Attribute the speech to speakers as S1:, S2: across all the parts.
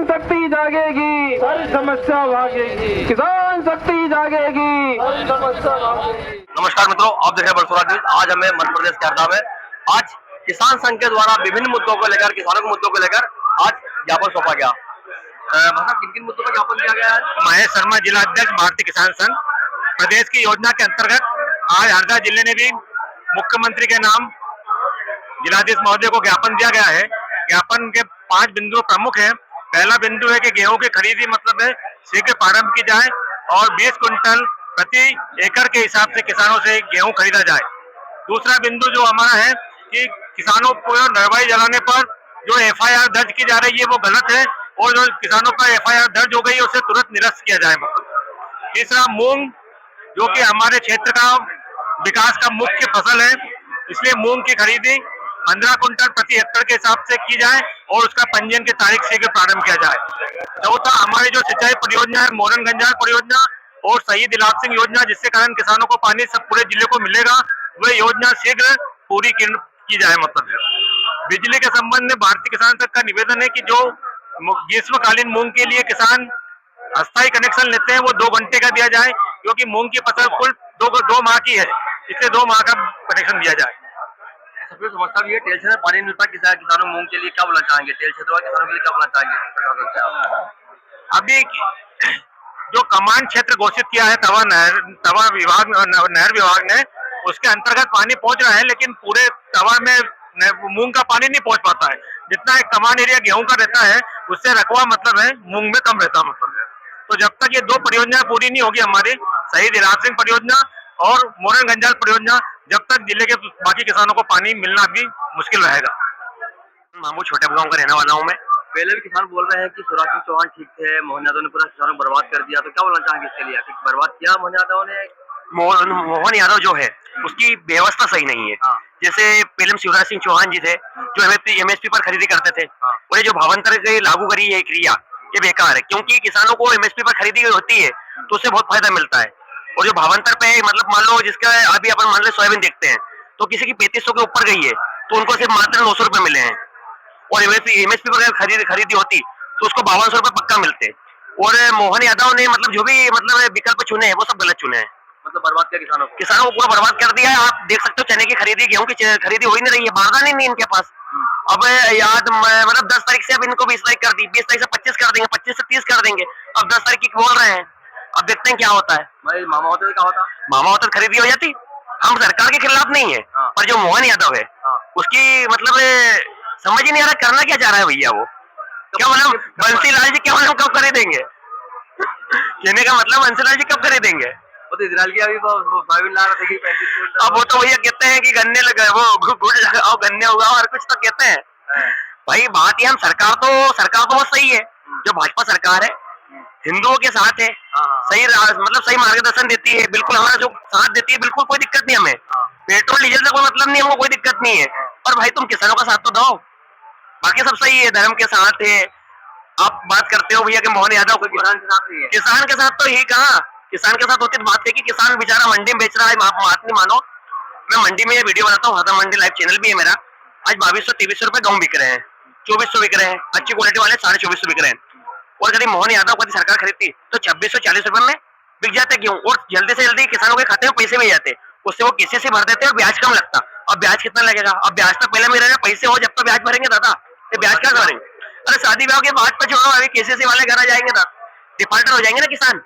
S1: किसान शक्ति जागेगी, सारी समस्या भागेगी। किसान शक्ति जागेगी, सारी समस्या भागेगी।
S2: नमस्कार मित्रों, आप देख रहे हैं बरसोरा न्यूज। आज हमें मध्य प्रदेश के हरदा में आज किसान संघ के द्वारा विभिन्न मुद्दों को लेकर, किसानों के मुद्दों को लेकर आज ज्ञापन सौंपा गया। मतलब किन किन मुद्दों पर ज्ञापन दिया गया है? महेश शर्मा, जिला अध्यक्ष, भारतीय किसान संघ। प्रदेश की योजना के अंतर्गत आज हरदा जिले ने भी मुख्यमंत्री के नाम जिलाधीश महोदय को ज्ञापन दिया गया है। ज्ञापन के 5 बिंदु प्रमुख है। पहला बिंदु है कि गेहूं की खरीदी मतलब है शीघ्र प्रारंभ की जाए और 20 क्विंटल प्रति एकड़ के हिसाब से किसानों से गेहूं खरीदा जाए। दूसरा बिंदु जो हमारा है कि किसानों को नरवाई जलाने पर जो एफआईआर दर्ज की जा रही है वो गलत है और जो किसानों पर एफआईआर दर्ज हो गई है उसे तुरंत निरस्त किया जाए। तीसरा, मूंग जो कि हमारे क्षेत्र का विकास का मुख्य फसल है, इसलिए मूंग की खरीदी 15 क्विंटल प्रति हेक्टेयर के हिसाब से की जाए और उसका पंजीयन की तारीख से प्रारंभ किया जाए। चौथा, हमारी जो सिंचाई परियोजना है मोरन गंजाल परियोजना और शहीद इलाज सिंह योजना, जिससे कारण किसानों को पानी सब पूरे जिले को मिलेगा, वह योजना शीघ्र पूरी की जाए। मतलब है बिजली के संबंध में भारतीय किसान संघ का निवेदन है कि जो ग्रीष्मकालीन मूंग के लिए किसान अस्थायी कनेक्शन लेते हैं वो 2 घंटे का दिया जाए, क्योंकि मूंग की फसल कुल 2 माह की है, इसलिए 2 माह का कनेक्शन दिया जाए। सबसे समस्या भी है टेल क्षेत्र पानी मिलता है किसानों मूंग के लिए क्या बोलना चाहेंगे? टेल क्षेत्र वाले किसानों के लिए क्या बोलना चाहेंगे? अभी जो कमान क्षेत्र घोषित किया है तवा विभाग, नहर विभाग ने, उसके अंतर्गत पानी पहुंच रहा है, लेकिन पूरे तवा में मूंग का पानी नहीं पहुंच पाता है। जितना एक कमान एरिया गेहूं का रहता है उससे रकबा मतलब है मूंग में कम रहता मतलब है। तो जब तक ये 2 परियोजना पूरी नहीं होगी, हमारी शहीद इलाज सिंह परियोजना और मोरन गंजाल परियोजना, जब तक जिले के बाकी किसानों को पानी मिलना भी मुश्किल रहेगा। मामू छोटे गांव का रहने वाला हूँ मैं। पहले भी किसान बोल रहे हैं कि शिवराज सिंह चौहान ठीक थे, मोहन यादव ने पूरा किसानों को बर्बाद कर दिया, तो क्या बोलना चाहेंगे इसके लिए? बर्बाद किया मोहन यादव ने? मोहन यादव जो है उसकी व्यवस्था सही नहीं है। जैसे पहले शिवराज सिंह चौहान जी थे जो एमएसपी पर खरीदी करते थे, और ये जो भावांतर लागू करी है क्रिया, ये बेकार है, क्योंकि किसानों को एमएसपी पर खरीदी होती है तो उससे बहुत फायदा मिलता है। और जो भावांतर पे मतलब मान लो जिसका अभी अपन मान लो सोयाबीन देखते हैं तो किसी की 3500 के ऊपर गई है तो उनको सिर्फ मात्र 900 रुपए मिले हैं, और एमएसपी पर खरीदी होती तो उसको 5200 रुपए पक्का मिलते। और मोहन यादव ने मतलब जो भी मतलब विकल्प चुने हैं वो सब गलत चुने हैं, मतलब बर्बाद किया किसानों को पूरा बर्बाद कर दिया है। आप देख सकते हो चने की खरीदी, गेहूं की खरीदी हो ही नहीं रही है, बारदाने नहीं इनके पास। अब याद मतलब 10 तारीख से अब इनको 20 तारीख कर दी, 20 तारीख से 25 कर देंगे, 25 से 30 कर देंगे, अब 10 तारीख की बोल रहे हैं। अब देखते हैं क्या होता है। भाई मामा होते तो क्या होता? मामा होते खरीदी हो जाती। हम सरकार के खिलाफ नहीं है, पर जो मोहन यादव है उसकी मतलब समझ ही नहीं आ रहा करना क्या चाह रहा है भैया वो। क्या मतलब बंसीलाल जी क्या मतलब कब खरीदेंगे? कहने का मतलब बंसीलाल जी कब खरीदेंगे? वो तो इजराइल की अभी सोयाबीन ला रहे थे 35। अब वो तो भैया कहते हैं कि गन्ने लगे, वो गुड़ लगाओ, गन्ने उगाओ, और कुछ तो कहते हैं। भाई बात ये, हम सरकार तो बहुत सही है, जो भाजपा सरकार है हिंदुओं के साथ है, सही मतलब सही मार्गदर्शन देती है, बिल्कुल हमारा जो साथ देती है, बिल्कुल कोई दिक्कत नहीं हमें। पेट्रोल डीजल से कोई मतलब नहीं, हमको कोई दिक्कत नहीं है, पर भाई तुम किसानों का साथ तो दो। बाकी सब सही है, धर्म के साथ है। आप बात करते हो भैया कि मोहन यादव को किसान के साथ नहीं है। किसान के साथ तो यही कहा, किसान के साथ होती तो बात है कि किसान बेचारा मंडी में बेच रहा है। आप बात नहीं मानो, मैं मंडी में वीडियो बनाता हूँ, हरदा मंडी लाइव चैनल भी है मेरा। आज 2200-2300 रुपए गेहूं बिक रहे हैं, 2400 बिक रहे हैं, अच्छी क्वालिटी वाले 2450 बिक रहे हैं। और यदि मोहन यादव को सरकार खरीदती तो 2640 रुपए में बिक जाते गेहूं, और जल्दी से जल्दी किसानों के खाते में पैसे भी जाते, उससे वो किसी से भर देते और ब्याज कम लगता। अब ब्याज कितना लगेगा? अब ब्याज तो पहले मेरे पैसे हो जब तो ब्याज भरेंगे दादा, ये ब्याज क्या भरेंगे? अरे शादी ब्याह के बाद पर छोड़ो, अभी केसीसी वाले घर आ जाएंगे ना, डिफॉल्टर हो जाएंगे ना किसान।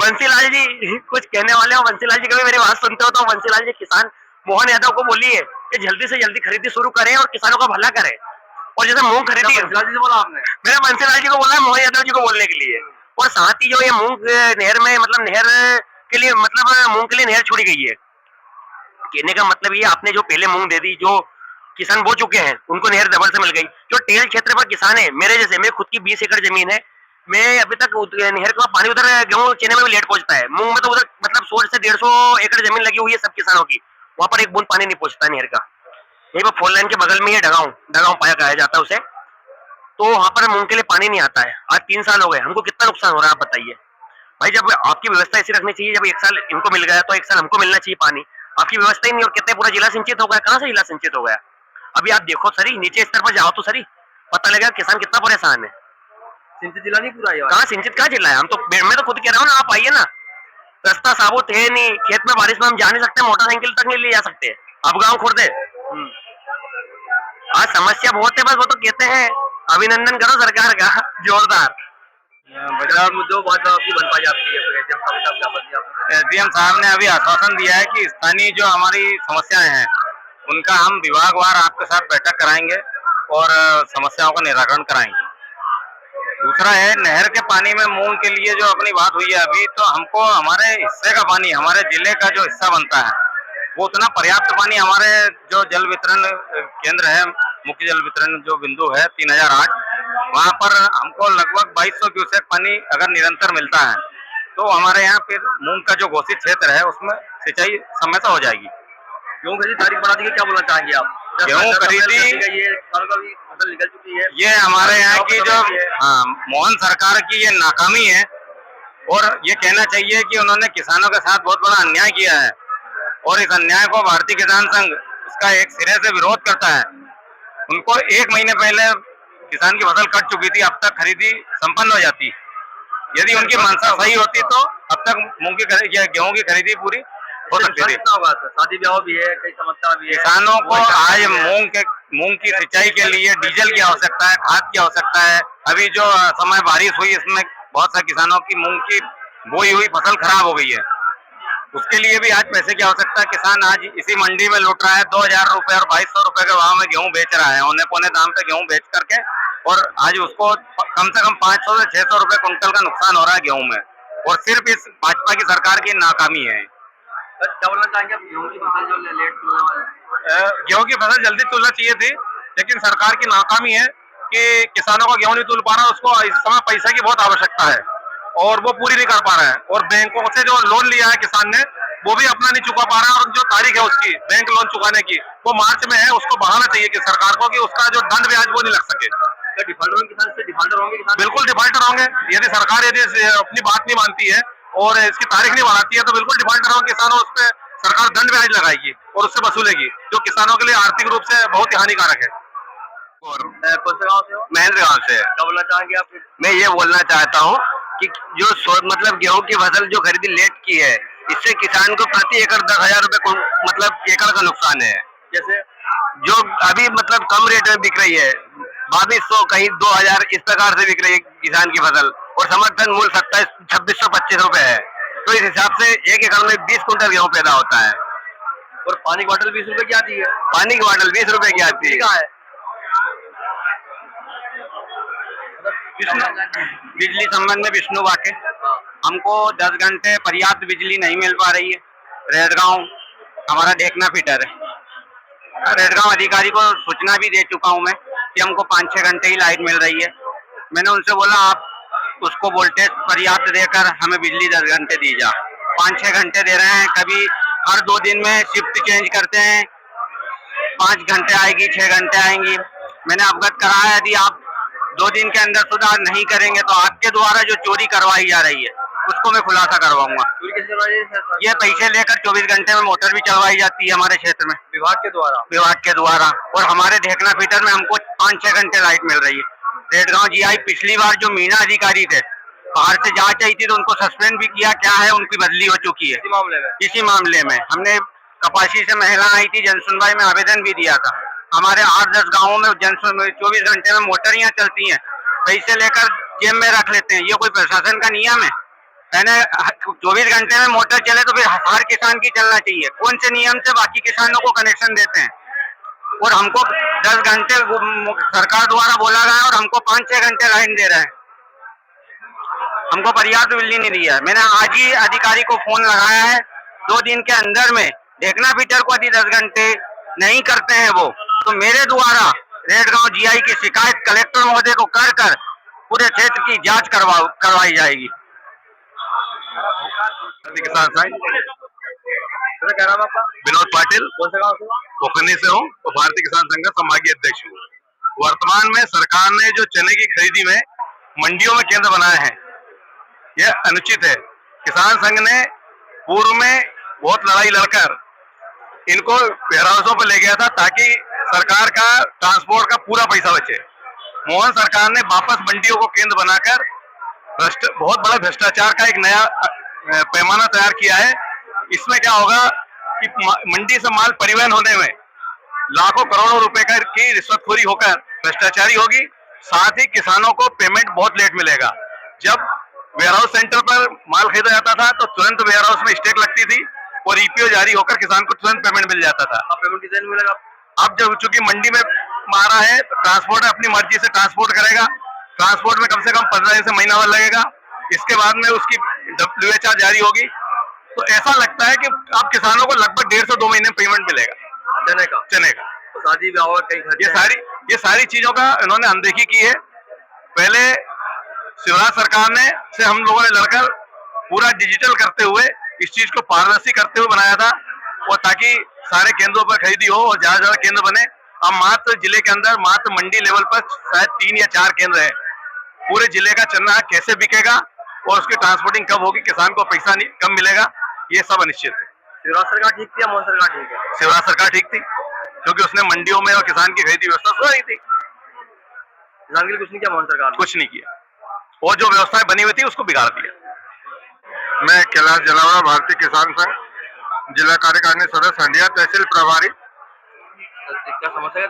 S2: बंसीलाल जी कुछ कहने वाले हो? बंसीलाल जी कभी मेरी बात सुनते हो तो बंसीलाल जी किसान मोहन यादव को बोलिए कि जल्दी से जल्दी खरीदी शुरू करें और किसानों का भला करें। और जैसे मूंग खरीदी, बंसीलाल जी बोला आपने? मैंने बंसीलाल जी को बोला है मोहन यादव जी को बोलने के लिए। और साथ ही जो ये मूंग नहर में मतलब नहर के लिए मतलब मूंग के लिए नहर छोड़ी गई है, कहने का मतलब ये आपने जो पहले मूंग दे दी, जो किसान बो चुके हैं उनको नहर डबल से मिल गई। जो टेल क्षेत्र पर किसान है मेरे जैसे, मेरे खुद की 20 एकड़ जमीन है, मैं अभी तक नहर का पानी उधर गेहूं चने में भी लेट पहुंचता है। मूंग में तो उधर मतलब 100 से 150 एकड़ जमीन लगी हुई है सब किसानों की, वहां पर एक बूंद पानी नहीं पहुंचता नहर का। यही पर 4 लाइन के बगल में ये डगांव पाया कहा जाता है उसे, तो वहां पर मूंग के लिए पानी नहीं आता है। आज 3 साल हो गए, हमको कितना नुकसान हो रहा है आप बताइए। भाई जब आपकी व्यवस्था ऐसी रखनी चाहिए, जब 1 साल इनको मिल गया तो 1 साल हमको मिलना चाहिए पानी। आपकी व्यवस्था ही नहीं, और कितने पूरा जिला सिंचित हो गया, कहाँ से जिला सिंचित हो गया? अभी आप देखो सरी, नीचे स्तर पर जाओ तो सरी, पता लगेगा किसान कितना परेशान है। सिंचित जिला नहीं पूरा है?
S3: कहाँ सिंचित कहाँ जिला है? हम तो मैं तो खुद कह रहा हूँ ना, आप आइए ना, रास्ता साबुत है नहीं, खेत में बारिश में हम जा नहीं सकते, मोटरसाइकिल तक नहीं ले जा सकते। अब गाँव खुर्द है, आज समस्या बहुत है, बस वो तो कहते हैं अभिनंदन करो सरकार का जोरदार।
S2: बाजार मुद्दों बात आपकी बन पाई आपकी
S4: एसडीएम साहब ने अभी आश्वासन दिया है कि स्थानीय जो हमारी समस्याएं हैं उनका हम विभागवार आपके साथ बैठक कराएंगे और समस्याओं का निराकरण कराएंगे। दूसरा है नहर के पानी में मूंग के लिए जो अपनी बात हुई है अभी, तो हमको हमारे हिस्से का पानी, हमारे जिले का जो हिस्सा बनता है वो उतना पर्याप्त पानी, हमारे जो जल वितरण केंद्र है, मुख्य जल वितरण जो बिंदु है 3008, वहाँ पर हमको लगभग 2200 क्यूसेक पानी अगर निरंतर मिलता है तो हमारे यहाँ फिर मूंग का जो घोषित क्षेत्र है उसमें सिंचाई समय से हो जाएगी।
S2: गेहूँ खरीदी तारीख बढ़ा दी, क्या बोलना चाहेंगे आप?
S4: गेहूँ खरीदी
S2: फसल निकल चुकी है,
S4: ये हमारे यहाँ की जो मोहन सरकार की ये नाकामी है और ये कहना चाहिए कि उन्होंने किसानों के साथ बहुत बड़ा अन्याय किया है और इस अन्याय को भारतीय किसान संघ इसका एक सिरे से विरोध करता है। उनको 1 महीने पहले किसान की फसल कट चुकी थी, अब तक खरीदी संपन्न हो जाती। यदि उनकी मंशा सही होती तो अब तक गेहूं की खरीदी पूरी हो सकती थी।
S2: शादी ब्याह भी है, कई समस्या भी है।
S4: किसानों को आज मूंग की सिंचाई के लिए डीजल की आवश्यकता है, खाद की आवश्यकता है। अभी जो समय बारिश हुई इसमें बहुत से किसानों की मूंग की बोई हुई फसल खराब हो गई है, उसके लिए भी आज पैसे की आवश्यकता है। किसान आज इसी मंडी में लूट रहा है, 2000 रुपए और 2200 रुपए के भाव में गेहूं बेच रहा है, औने पौने दाम पे गेहूं बेच करके, और आज उसको कम से कम 500 से 600 रुपए कुंटल का नुकसान हो रहा है गेहूं में, और सिर्फ इस भाजपा की सरकार की नाकामी है।
S2: क्या बोलना चाहेंगे? गेहूँ की फसल जो लेट
S4: गेहूं की फसल जल्दी तुलना चाहिए थी, लेकिन सरकार की नाकामी है कि किसानों को गेहूं नहीं तुल पा रहा, उसको इस समय पैसे की बहुत आवश्यकता है और वो पूरी नहीं कर पा रहा है। और बैंकों से जो लोन लिया है किसान ने वो भी अपना नहीं चुका पा रहा है, और जो तारीख है उसकी बैंक लोन चुकाने की वो मार्च में है, उसको बढ़ाना चाहिए कि सरकार को, कि उसका जो दंड ब्याज वो नहीं लग सके।
S2: डिफॉल्टर किसान से डिफॉल्टर होंगे किसान?
S4: बिल्कुल डिफॉल्टर होंगे, यदि सरकार अपनी बात नहीं मानती है और इसकी तारीख नहीं बढ़ाती है तो बिल्कुल डिफॉल्टर होंगे किसान, और उस पर सरकार दंड ब्याज लगाएगी और उससे वसूलेगी, जो किसानों के लिए आर्थिक रूप से बहुत ही हानिकारक है।
S2: कौन से गाँव से हो?
S3: महेंद्र गांव से।
S2: क्या बोलना चाहेंगे आप?
S3: मैं ये बोलना चाहता हूँ कि जो मतलब गेहूं की फसल जो खरीदी लेट की है, इससे किसान को प्रति एकड़ 10,000 रुपए मतलब एकड़ का नुकसान है।
S2: जैसे
S3: जो अभी मतलब कम रेट में बिक रही है, 2200 कहीं 2000 इस प्रकार से बिक रही है किसान की फसल, और समर्थन मूल्य 2625 रुपए है, तो इस हिसाब से 1 एकड़ में 20 कुंटल गेहूं पैदा होता है।
S2: और पानी की बोतल 20 रुपए की आती है?
S3: पानी की बोतल 20 रुपए की आती है।
S2: कहाँ है?
S4: बिजली संबंध में विष्णु बाटे, हमको 10 घंटे पर्याप्त बिजली नहीं मिल पा रही है। रेडगांव हमारा देखना फीटर है, रेडगांव अधिकारी को सूचना भी दे चुका हूं मैं कि हमको 5-6 घंटे ही लाइट मिल रही है। मैंने उनसे बोला आप उसको वोल्टेज पर्याप्त देकर हमें बिजली 10 घंटे दी जा। 5-6 घंटे दे रहे हैं, कभी हर 2 दिन में शिफ्ट चेंज करते हैं, 5 घंटे आएगी 6 घंटे आएंगी। मैंने अवगत कराया यदि आप 2 दिन के अंदर सुधार नहीं करेंगे तो आपके द्वारा जो चोरी करवाई जा रही है उसको मैं खुलासा करवाऊंगा। ये पैसे लेकर 24 घंटे में मोटर भी चलवाई जाती है हमारे क्षेत्र में
S2: विभाग के द्वारा,
S4: और हमारे देखना फीटर में हमको 5-6 घंटे लाइट मिल रही है। रेडगांव जीआई पिछली बार जो मीना अधिकारी थे, बाहर से जांच आई थी तो उनको सस्पेंड भी किया, क्या है उनकी बदली हो चुकी है। इसी मामले में हमने कपासी से महिला आई थी, जनसुनवाई में आवेदन भी दिया था। हमारे 8-10 गाँवों में 24 घंटे में मोटरियां चलती हैं, पैसे लेकर जेब में रख लेते हैं। ये कोई प्रशासन का नियम है? मैंने 24 घंटे में मोटर चले तो फिर हर किसान की चलना चाहिए। कौन से नियम से बाकी किसानों को कनेक्शन देते हैं? और हमको 10 घंटे सरकार द्वारा बोला गया और हमको 5-6 घंटे लाइन दे रहे हैं, हमको पर्याप्त बिजली नहीं दी है। मैंने आज ही अधिकारी को फोन लगाया है, 2 दिन के अंदर में देखना फीटर को यदि 10 घंटे नहीं करते हैं वो, तो मेरे द्वारा रेडगांव जीआई की शिकायत कलेक्टर महोदय को कर पूरे क्षेत्र की जांच करवाई जाएगी। किसान संघ
S2: क्या नाम आपका?
S4: विनोद पाटिल,
S2: कौन से गाँव से?
S4: पोखरनी से हूँ और भारतीय किसान संघ का संभागीय अध्यक्ष हूँ। वर्तमान में सरकार ने जो चने की खरीदी में मंडियों में केंद्र बनाए हैं, यह अनुचित है। किसान संघ ने पूर्व में बहुत लड़ाई लड़कर इनको वेयरहाउसों पर ले गया था ताकि सरकार का ट्रांसपोर्ट का पूरा पैसा बचे,
S3: मोहन सरकार ने वापस मंडियों को केंद्र बनाकर बहुत बड़ा भ्रष्टाचार का एक नया पैमाना तैयार किया है। इसमें क्या होगा कि मंडी से माल परिवहन होने में लाखों करोड़ों रुपए की रिश्वतखोरी होकर भ्रष्टाचारी होगी। साथ ही किसानों को पेमेंट बहुत लेट मिलेगा। जब वेयरहाउस सेंटर पर माल खरीदा जाता था तो तुरंत वेयरहाउस में स्टेक लगती थी और ईपीओ जारी होकर किसान को तुरंत पेमेंट मिल जाता था।
S2: अब पेमेंट कितने मिलेगा?
S3: अब जब चूंकि मंडी में मारा है तो ट्रांसपोर्ट अपनी मर्जी से ट्रांसपोर्ट करेगा। ट्रांसपोर्ट में कम से कम 15 दिन से महीना भर लगेगा। इसके बाद में उसकी WHR जारी होगी। तो ऐसा लगता है कि अब किसानों को लगभग 1.5 से 2 महीने में पेमेंट मिलेगा चने का।
S2: तो शादी ब्याह कई
S3: ये सारी चीजों का इन्होंने अनदेखी की है। पहले शिवराज सरकार ने से हम लोगों ने लड़कर पूरा डिजिटल करते हुए इस चीज को पारदर्शी करते हुए बनाया था और ताकि सारे केंद्रों पर खरीदी हो और ज्यादा ज्यादा केंद्र बने। अब मात्र जिले के अंदर मात्र मंडी लेवल पर शायद 3 या 4 केंद्र है। पूरे जिले का चना कैसे बिकेगा और उसकी ट्रांसपोर्टिंग कब होगी, किसान को पैसा कब मिलेगा, ये सब अनिश्चित है।
S2: शिवराज सरकार ठीक थी या मोहन सरकार ठीक है?
S3: शिवराज सरकार ठीक थी क्योंकि उसने मंडियों में और किसान की खरीदी व्यवस्था सो रही थी।
S2: किसान के लिए कुछ नहीं किया मोहन सरकार ने?
S3: कुछ नहीं किया और जो व्यवस्थाएं बनी हुई थी उसको बिगाड़ दिया। मैं कैलाश जलावड़ा, भारतीय किसान संघ जिला कार्यकारिणी सदस्य हंडिया, तहसील प्रभारी।
S2: क्या समस्या है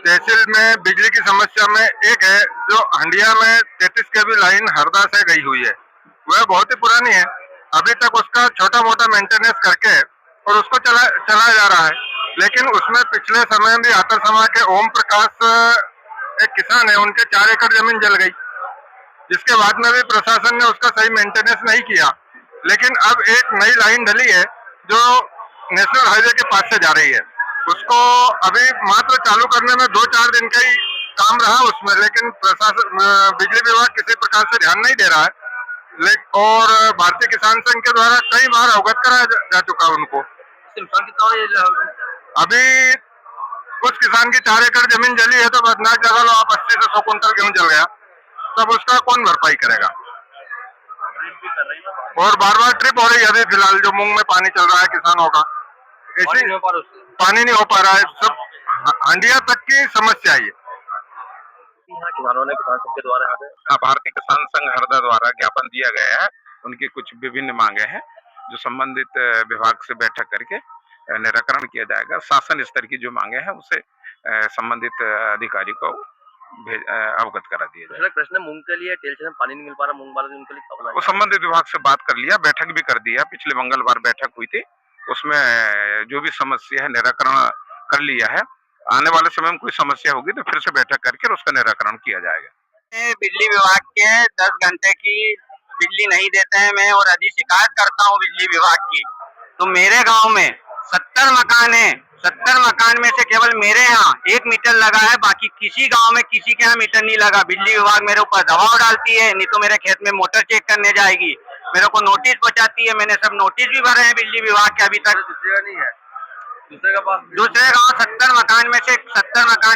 S3: तहसील में बिजली की समस्या में एक है जो हंडिया में 33 kV लाइन हरदा से गई हुई है, वह बहुत ही पुरानी है। अभी तक उसका छोटा मोटा मेंटेनेंस करके और उसको चलाया जा रहा है। लेकिन उसमें पिछले समय भी आतर समाज के ओम प्रकाश एक किसान है, उनके 4 एकड़ जमीन जल गई, जिसके बाद में भी प्रशासन ने उसका सही मेंटेनेंस नहीं किया। लेकिन अब एक नई लाइन डली है जो नेशनल हाईवे के पास से जा रही है, उसको अभी मात्र चालू करने में 2-4 दिन का ही काम रहा उसमें, लेकिन प्रशासन बिजली विभाग किसी प्रकार से ध्यान नहीं दे रहा है। और भारतीय किसान संघ के द्वारा कई बार अवगत कराया जा चुका है उनको। अभी कुछ किसान की 4 एकड़ जमीन जली है तो बदनाक लगा लो आप 80 से 100 कुंटल गेहूं जल गया, तब उसका कौन भरपाई करेगा? और बार ट्रिप हो रही है अभी फिलहाल जो मूंग में पानी चल रहा है किसानों का, ऐसी पानी नहीं हो पा रहा है। सब हंडिया तक की समस्या है।
S2: किसानों ने किसान संघ के द्वारा
S5: भारतीय किसान संघ हरदा द्वारा ज्ञापन दिया गया है। उनकी कुछ विभिन्न मांगे हैं जो संबंधित विभाग से बैठक करके निराकरण किया जाएगा। शासन स्तर की जो मांगे हैं उसे संबंधित अधिकारी को अवगत करा दिया जाएगा।
S2: प्रश्न मूंग के लिए टेल से पानी नहीं मिल पा रहा, मूंग वाले उनके लिए
S5: वो संबंधित विभाग से बात कर लिया, बैठक भी कर दिया। पिछले मंगलवार बैठक हुई थी, उसमें जो भी समस्या है निराकरण कर लिया है। आने वाले समय में कोई समस्या होगी तो फिर से बैठक करके उसका निराकरण किया जाएगा।
S4: बिजली विभाग के 10 घंटे की बिजली नहीं देते हैं मैं और यदि शिकायत करता हूँ बिजली विभाग की तो मेरे गांव में 70 मकान है, 70 मकान में से केवल मेरे यहाँ 1 मीटर लगा है, बाकी किसी गांव में किसी के यहाँ मीटर नहीं लगा। बिजली विभाग मेरे ऊपर दबाव डालती है, नहीं तो मेरे खेत में मोटर चेक करने जाएगी, मेरे को नोटिस पहुंचाती है। मैंने सब नोटिस भी भरे हैं बिजली विभाग के, अभी तक
S2: नहीं है।
S4: दूसरे गांव 70 मकान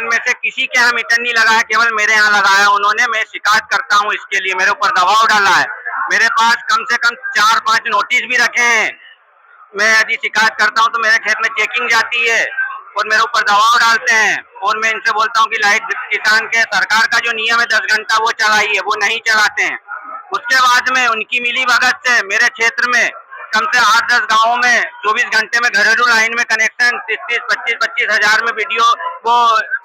S4: में से किसी के यहाँ मीटर नहीं लगा है, केवल मेरे यहाँ लगा है उन्होंने। मैं शिकायत करता हूँ इसके लिए, मेरे ऊपर दबाव डाला है। मेरे पास कम से कम 4-5 नोटिस भी रखे हैं। मैं यदि शिकायत करता हूँ तो मेरे खेत में चेकिंग जाती है और मेरे ऊपर दबाव डालते हैं और मैं इनसे बोलता हूँ कि लाइट किसान के सरकार का जो नियम है 10 घंटा वो चलाइए, वो नहीं चलाते हैं। उसके बाद में उनकी मिली भगत से मेरे क्षेत्र में कम से 8-10 गाँवों में 24 घंटे में घरेलू लाइन में कनेक्शन 30-25 हजार में वीडियो वो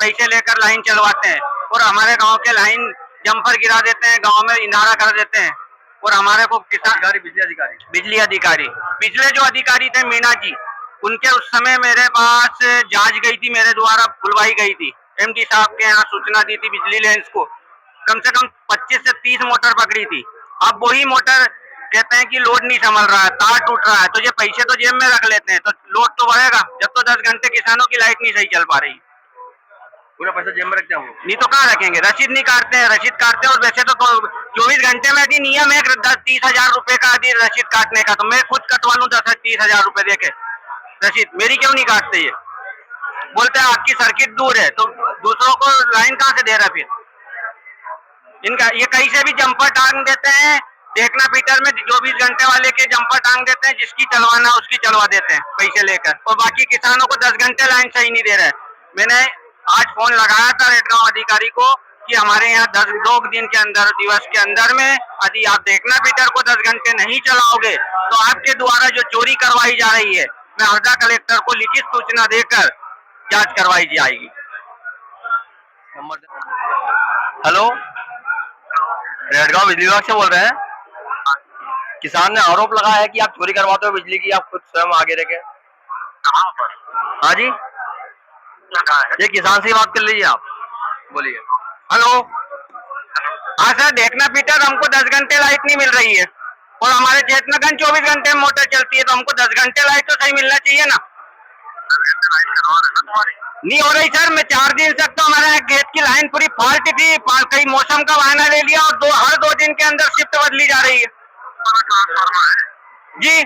S4: पैसे लेकर लाइन चलवाते हैं और हमारे गांव के लाइन जम्पर गिरा देते हैं, गांव में इंधारा कर देते हैं। और हमारे को किसान बिजली अधिकारी पिछले जो अधिकारी थे मीना जी, उनके उस समय मेरे पास जांच गई थी, मेरे द्वारा बुलवाई गई थी, MD साहब के यहाँ सूचना दी थी बिजली लेंस को, कम से कम 25 से 30 मोटर पकड़ी थी। अब वही मोटर कहते हैं कि लोड नहीं संभल रहा है, तार टूट रहा है, तो ये पैसे तो जेब में रख लेते हैं तो लोड तो बढ़ेगा। जब तो 10 घंटे किसानों की लाइट नहीं सही चल पा रही,
S2: पूरा पैसा जेब में रखते हैं
S4: नहीं तो कहाँ रखेंगे? रसीद नहीं काटते हैं, रसीद काटते हैं। और वैसे तो 24 घंटे में यदि नियम है 10-30 हजार रुपए का यदि रसीद काटने का, तो मैं खुद कटवा लूँ 10-30 हजार रुपए देके रसीद, मेरी क्यों नहीं काटते? ये बोलते हैं आपकी सर्किट दूर है, तो दूसरों को लाइन कहाँ से दे रहा फिर? इनका ये कहीं से भी जम्पर टांग देते हैं, देखना फीटर में 24 घंटे वाले के जम्पर टांग देते हैं, जिसकी चलवाना उसकी चलवा देते हैं पैसे लेकर, और बाकी किसानों को 10 घंटे लाइन सही नहीं दे रहे। मैंने आज फोन लगाया था रेडगांव अधिकारी को कि हमारे यहाँ 2 दिन के अंदर, दिवस के अंदर में यदि आप देखना मीटर को 10 घंटे नहीं चलाओगे तो आपके द्वारा जो चोरी करवाई जा रही है, मैं हरदा कलेक्टर को लिखित सूचना देकर जांच करवाई जाएगी।
S2: हेलो, रेडगांव बिजली विभाग से बोल रहे हैं। किसान ने आरोप लगाया है कि आप चोरी करवाते हो बिजली की, आप खुद स्वयं आगे रह के।
S3: कहाँ पर?
S2: हाँ जी, ये किसान से बात कर लीजिए, आप बोलिए।
S4: हेलो, हाँ सर, देखना पीटर, हमको 10 घंटे लाइट नहीं मिल रही है और हमारे क्षेत्र में 24 घंटे में मोटर चलती है, तो हमको 10 घंटे लाइट तो सही मिलना चाहिए ना। नहीं हो रही सर, मैं 4 दिन तक तो हमारे गेट की लाइन पूरी फॉल्ट थी, कई मौसम का बहाना ले लिया और हर 2 दिन के अंदर शिफ्ट बदली जा रही है। जी,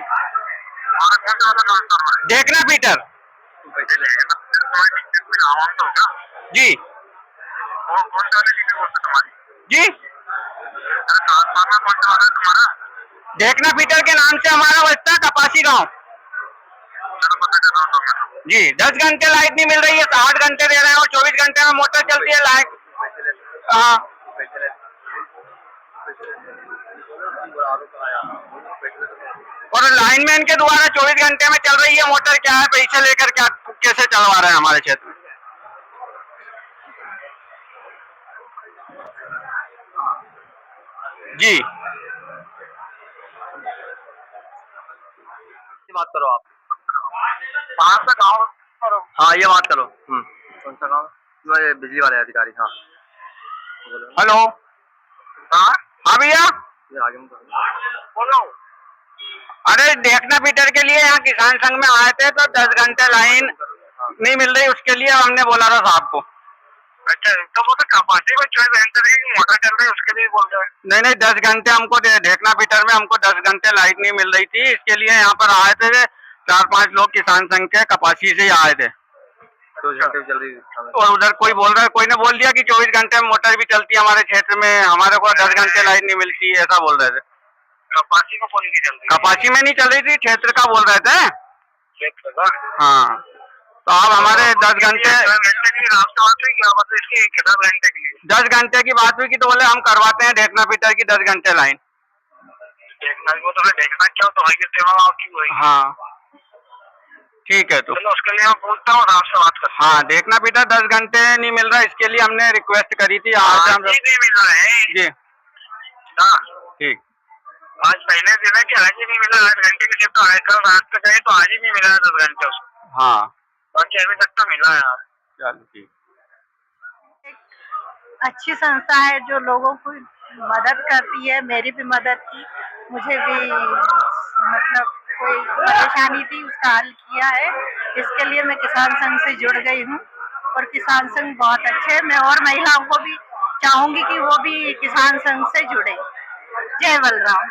S4: देखना पीटर जी जी, देखना पीटर के नाम से हमारा बचता है कपासी गांव जी। 10 घंटे लाइट नहीं मिल रही है, 8 घंटे दे रहे हैं और 24 घंटे में मोटर चलती है लाइट। हाँ, और लाइनमैन के द्वारा 24 घंटे में चल रही है मोटर, क्या है पैसे लेकर क्या कैसे चलवा रहे हैं हमारे क्षेत्र में। जी,
S2: बात करो आप। कहाँ से गाँव? हाँ, ये बात करो। कौन सा गाँव? बिजली वाले अधिकारी। हाँ,
S4: हेलो, हाँ भैया,
S2: बोलो।
S4: अरे देखना पीटर के लिए यहाँ किसान संघ में आए थे तो 10 घंटे लाइन नहीं मिल रही, उसके लिए हमने बोला था साहब को।
S3: अच्छा, तो वो तो कपासी में 24 घंटे की मोटर चल रही है, उसके लिए बोल रहे हैं।
S4: नहीं, 10 घंटे हमको देखना पीटर में हमको 10 घंटे लाइट नहीं मिल रही थी, इसके लिए यहाँ पर आए थे 4-5 लोग किसान संघ के, कपासी से ही आए थे।
S2: 24 घंटे चल रही है
S4: और उधर कोई बोल रहा है, कोई ने बोल दिया कि 24 घंटे में मोटर भी चलती है हमारे क्षेत्र में, हमारे को 10 घंटे लाइट नहीं मिलती है, ऐसा बोल रहे थे।
S3: कपासी को फोन की चल रही है?
S4: कपासी में नहीं चल रही थी, क्षेत्र का बोल रहे थे।
S3: क्षेत्र का?
S4: हाँ, तो आप हमारे 10 घंटे
S3: की रास्ता बात हुई क्या? मतलब इसकी कितना घंटे के लिए?
S4: 10 घंटे की बात हुई कि तो बोले हम करवाते हैं देखना पीटर की 10 घंटे लाइन।
S3: देखना वो तो देखना क्या तो है, सेवा आपकी होगी।
S4: हाँ, ठीक है, तो
S3: चलो उसके लिए मैं पूछता हूँ, आपसे बात कर।
S4: हाँ, देखना पीटर 10 घंटे नहीं मिल रहा, इसके लिए हमने रिक्वेस्ट करी थी। आज हम
S3: नहीं मिल रहा है
S4: जी,
S3: हाँ
S4: ठीक,
S3: आज पहले दिन है कि आज ही नहीं मिला। 8 घंटे की शिफ्ट आए, कल रात तक गए तो आज ही नहीं मिला 10 घंटे उसको।
S4: हाँ,
S3: बाकी अभी तक तो मिला यार।
S4: चलो ठीक।
S6: अच्छी संस्था है जो लोगों को मदद करती है, मेरी भी मदद की, मुझे भी मतलब कोई परेशानी थी उसका हल किया है, इसके लिए मैं किसान संघ से जुड़ गई हूँ और किसान संघ बहुत अच्छे है। मैं और महिलाओं को भी चाहूंगी कि वो भी किसान संघ से जुड़े। जय बलराम।